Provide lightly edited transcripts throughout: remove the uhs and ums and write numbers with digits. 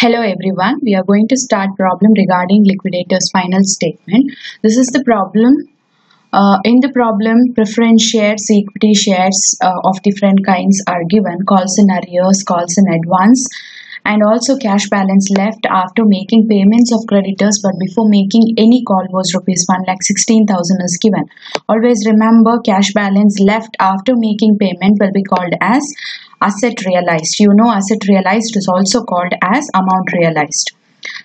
Hello everyone, we are going to start problem regarding liquidators final statement. This is the problem. In the problem, preference shares, equity shares of different kinds are given, calls in arrears, calls in advance, and also cash balance left after making payments of creditors but before making any call was rupees 1,16,000 is given. Always remember, cash balance left after making payment will be called as asset realized. You know, asset realized is also called as amount realized.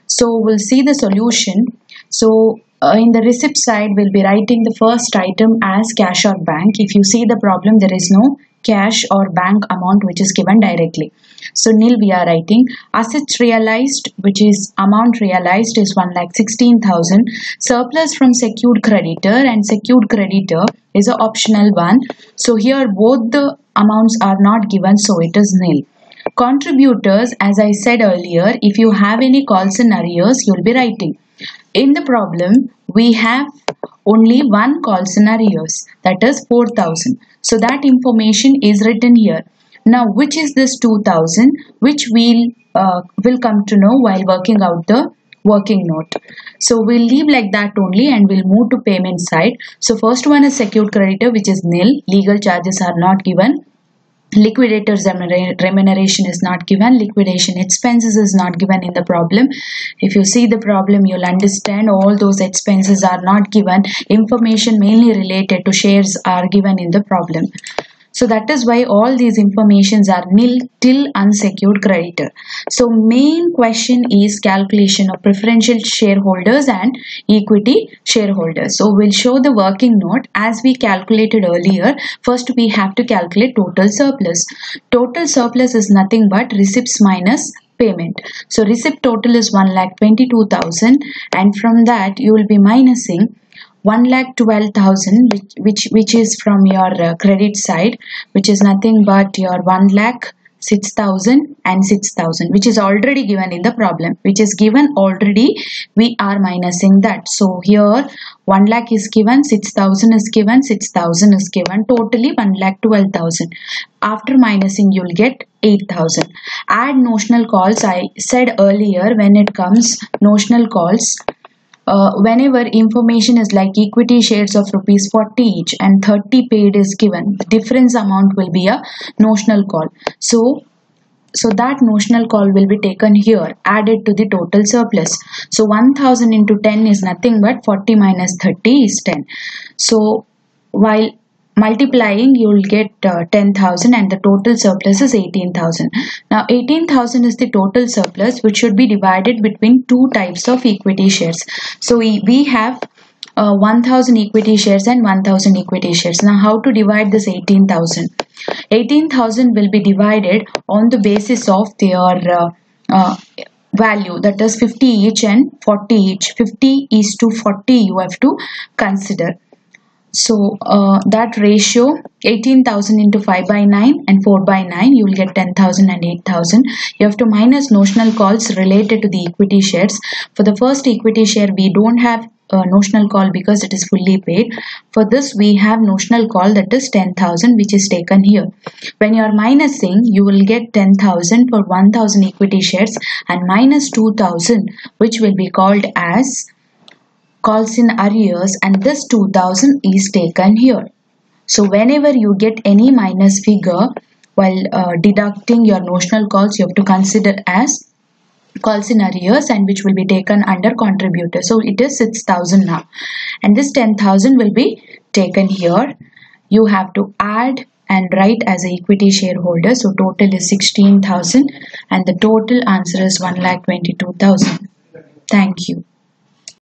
So we'll see the solution. So in the receipt side, we'll be writing the first item as cash or bank. If you see the problem, there is no cash or bank amount which is given directly. So nil we are writing. Assets realized, which is amount realized, is 1,16,000. Surplus from secured creditor, and secured creditor is an optional one. So here both the amounts are not given, so it is nil. Contributors, as I said earlier, if you have any calls in arrears, you will be writing. In the problem, we have only one calls in arrears, that is 4,000. So that information is written here. Now, which is this 2,000, which we'll will come to know while working out the working note. So we'll leave like that only and we'll move to payment side. So first one is secured creditor, which is nil. Legal charges are not given. Liquidators remuneration is not given. Liquidation expenses is not given in the problem. If you see the problem, you'll understand all those expenses are not given. Information mainly related to shares are given in the problem. So that is why all these informations are nil till unsecured creditor. So main question is calculation of preferential shareholders and equity shareholders. So we'll show the working note as we calculated earlier. First we have to calculate total surplus. Total surplus is nothing but receipts minus payment. So receipt total is 1,22,000 and from that you will be minusing 1,12,000 which is from your credit side, which is nothing but your 1,06,000 and 6,000, which is already given in the problem, which is given already. We are minusing that. So here 1 lakh is given, 6,000 is given, 6,000 is given, totally 1,12,000. After minusing, you will get 8,000. Add notional calls. I said earlier, when it comes notional calls, whenever information is like equity shares of rupees 40 each and 30 paid is given, the difference amount will be a notional call. So that notional call will be taken here, added to the total surplus. So 1,000 into 10 is nothing but 40 minus 30 is 10. So while multiplying, you will get 10,000 and the total surplus is 18,000. Now 18,000 is the total surplus, which should be divided between two types of equity shares. So we have 1,000 equity shares and 1,000 equity shares. Now how to divide this 18,000? 18,000 will be divided on the basis of their value, that is 50 each and 40 each. 50 is to 40 you have to consider. So that ratio 18,000 into 5 by 9 and 4 by 9, you will get 10,000 and 8,000. You have to minus notional calls related to the equity shares. For the first equity share, we don't have a notional call because it is fully paid. For this, we have notional call, that is 10,000, which is taken here. When you are minusing, you will get 10,000 for 1,000 equity shares and minus 2,000, which will be called as calls in arrears, and this 2,000 is taken here. So whenever you get any minus figure while deducting your notional calls, you have to consider as calls in arrears and which will be taken under contributor. So it is 6,000 now and this 10,000 will be taken here. You have to add and write as a equity shareholder. So total is 16,000 and the total answer is 1,22,000. Thank you.